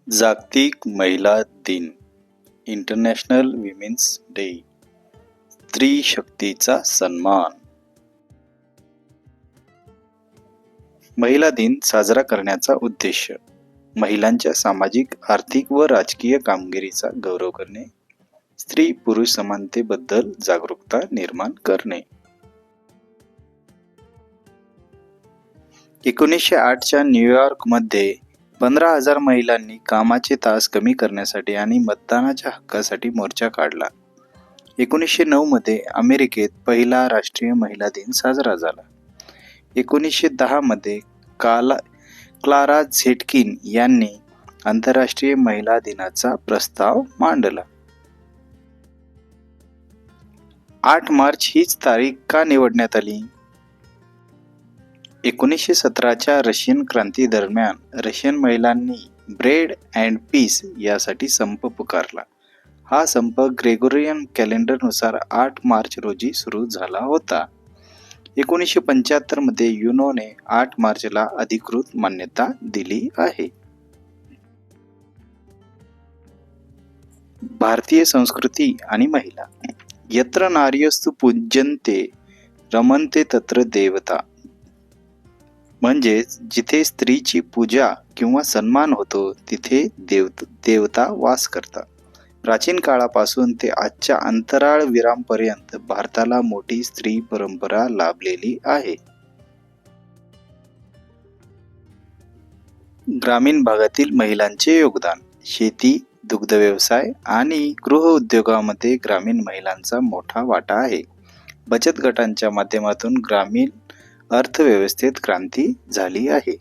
जागतिक महिला दिन, इंटरनॅशनल विमेन्स डे, स्त्री शक्तीचा सन्मान. महिला दिन साजरा करण्याचा उद्देश महिलांच्या सामाजिक, आर्थिक व राजकीय कामगिरीचा गौरव करणे, स्त्री पुरुष समानतेबद्दल जागरूकता निर्माण करणे. 1908च्या न्यूयॉर्कमध्ये 15,000 महिलांनी कामाचे तास कमी करण्यासाठी आणि मतदानाच्या हक्कासाठी मोर्चा काढला. 1909 मध्ये अमेरिकेत पहिला राष्ट्रीय महिला दिन साजरा झाला. 1910 मध्ये क्लारा झेटकिन यांनी आंतरराष्ट्रीय महिला दिनाचा प्रस्ताव मांडला. 8 मार्च हीच तारीख का निवडण्यात आली? 1917च्या रशियन क्रांती दरम्यान रशियन महिलांनी ब्रेड अँड पीस यासाठी संप पुकारला. हा संप ग्रेगोरियन कॅलेंडरनुसार 8 मार्च रोजी सुरू झाला होता. 1975 मध्ये युनोने 8 मार्चला अधिकृत मान्यता दिली आहे. भारतीय संस्कृती आणि महिला. यत्र नार्यस्तु पूज्यन्ते रमन्ते तत्र देवता. म्हणजेच जिथे स्त्रीची पूजा किंवा सन्मान होतो तिथे देवता वास करतात. प्राचीन काळापासून ते आजच्या अंतराळ विरामपर्यंत भारताला मोठी स्त्री परंपरा लाभलेली आहे. ग्रामीण भागातील महिलांचे योगदान. शेती, दुग्ध व्यवसाय आणि गृह उद्योगामध्ये ग्रामीण महिलांचा मोठा वाटा आहे. बचत गटांच्या माध्यमातून ग्रामीण अर्थव्यवस्थेत क्रांती झाली आहे.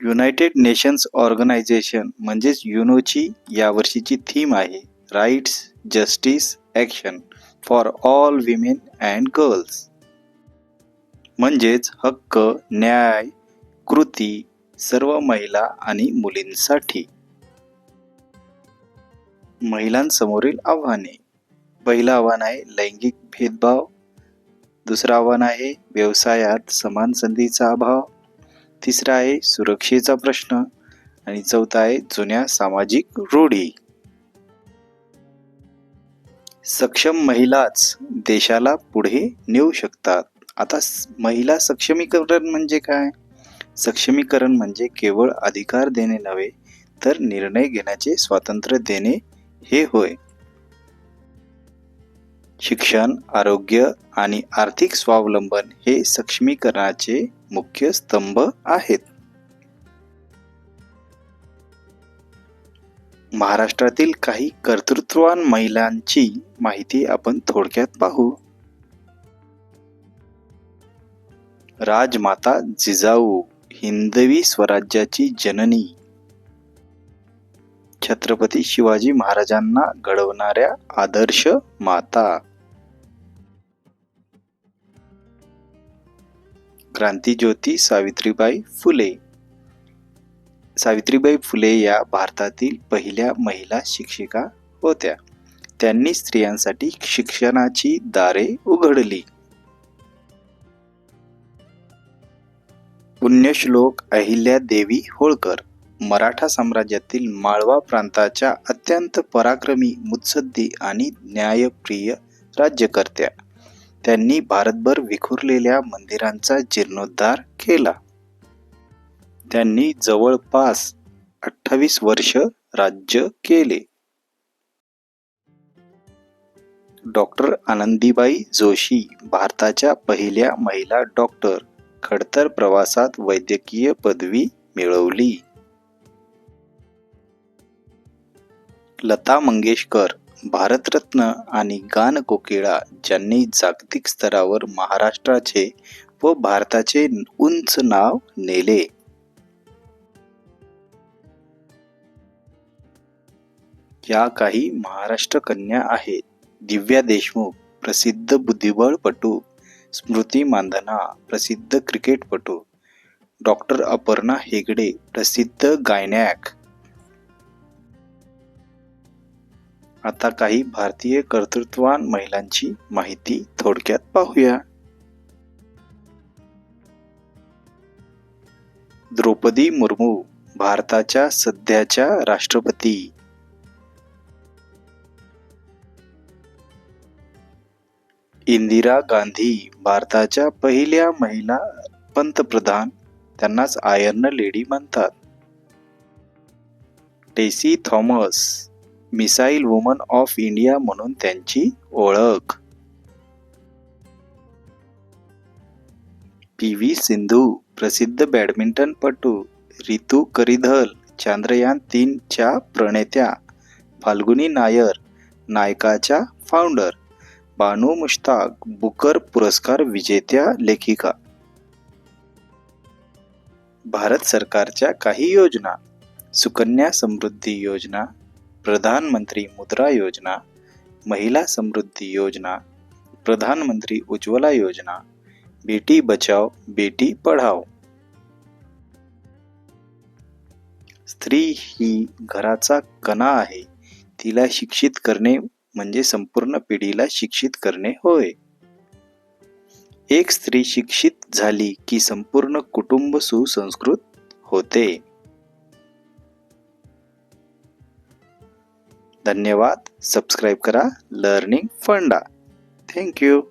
युनायटेड नेशन्स ऑर्गनायझेशन म्हणजेच युनोची यावर्षीची थीम आहे rights, justice, action for all women and girls. म्हणजेच हक्क, न्याय, कृती सर्व महिला आणि मुलींसाठी. महिलांसमोरील आव्हाने. पहिलं आव्हान आहे लैंगिक भेदभाव. दुसरं आव्हान आहे व्यवसायात समान संधीचा अभाव. तिसरा आहे सुरक्षेचा प्रश्न आणि चौथा आहे जुन्या सामाजिक रूढी. सक्षम महिलाच देशाला पुढे नेऊ शकतात. आता महिला सक्षमीकरण म्हणजे काय? सक्षमीकरण म्हणजे केवळ अधिकार देणे नव्हे तर निर्णय घेण्याचे स्वातंत्र्य देणे हे होय. शिक्षण, आरोग्य आणि आर्थिक स्वावलंबन हे सक्षमीकरणाचे मुख्य स्तंभ आहेत. महाराष्ट्रातील काही कर्तृत्ववान महिलांची माहिती आपण थोडक्यात पाहू. राजमाता जिजाऊ, हिंदवी स्वराज्याची जननी. छत्रपती शिवाजी महाराजांना घडवणाऱ्या आदर्श माता. क्रांतिज्योती सावित्रीबाई फुले. सावित्रीबाई फुले या भारतातील पहिल्या महिला शिक्षिका होत्या. त्यांनी स्त्रियांसाठी शिक्षणाची दारे उघडली. पुण्यश्लोक अहिल्यादेवी होळकर. मराठा साम्राज्यातील माळवा प्रांताच्या अत्यंत पराक्रमी, मुत्सद्दी आणि न्यायप्रिय राज्यकर्त्या. त्यांनी भारतभर विखुरलेल्या मंदिरांचा जीर्णोद्धार केला. त्यांनी जवळपास 28 वर्ष राज्य केले. डॉक्टर आनंदीबाई जोशी भारताच्या पहिल्या महिला डॉक्टर. खडतर प्रवासात वैद्यकीय पदवी मिळवली. लता मंगेशकर भारतरत्न आणि गानकोकिळा ज्यांनी जागतिक स्तरावर महाराष्ट्राचे व भारताचे उंच नाव नेले. या काही महाराष्ट्र कन्या आहेत. दिव्या देशमुख प्रसिद्ध बुद्धिबळपटू. स्मृती मानधना प्रसिद्ध क्रिकेटपटू. डॉक्टर अपर्णा हेगडे प्रसिद्ध गायनॅक. आता काही भारतीय कर्तृत्ववान महिलांची माहिती थोडक्यात पाहूया. द्रौपदी मुर्मू भारताच्या सध्याच्या राष्ट्रपती. इंदिरा गांधी भारताच्या पहिल्या महिला पंतप्रधान, त्यांनाच आयर्न लेडी म्हणतात. Tessy Thomas missile woman of India म्हणून त्यांची ओळख. पी.व्ही. सिंधू प्रसिद्ध बॅडमिंटनपटू. रितू करिधल चांद्रयान-3 च्या प्रणेत्या. फाल्गुनी नायर नायकाच्या फाउंडर. बानू मुश्ताक बुकर पुरस्कार विजेत्या लेखिका. भारत सरकारच्या काही योजना: सुकन्या समृद्धी योजना, प्रधानमंत्री मुद्रा योजना, महिला समृद्धी योजना, प्रधानमंत्री उज्ज्वला योजना, बेटी बचाओ बेटी पढाओ. स्त्री ही घराचा कणा आहे. तिला शिक्षित करणे म्हणजे संपूर्ण पिढीला शिक्षित करणे होय. एक स्त्री शिक्षित झाली की संपूर्ण कुटुंब सुसंस्कृत होते. धन्यवाद. सबस्क्राईब करा लर्निंग फंडा. Thank you.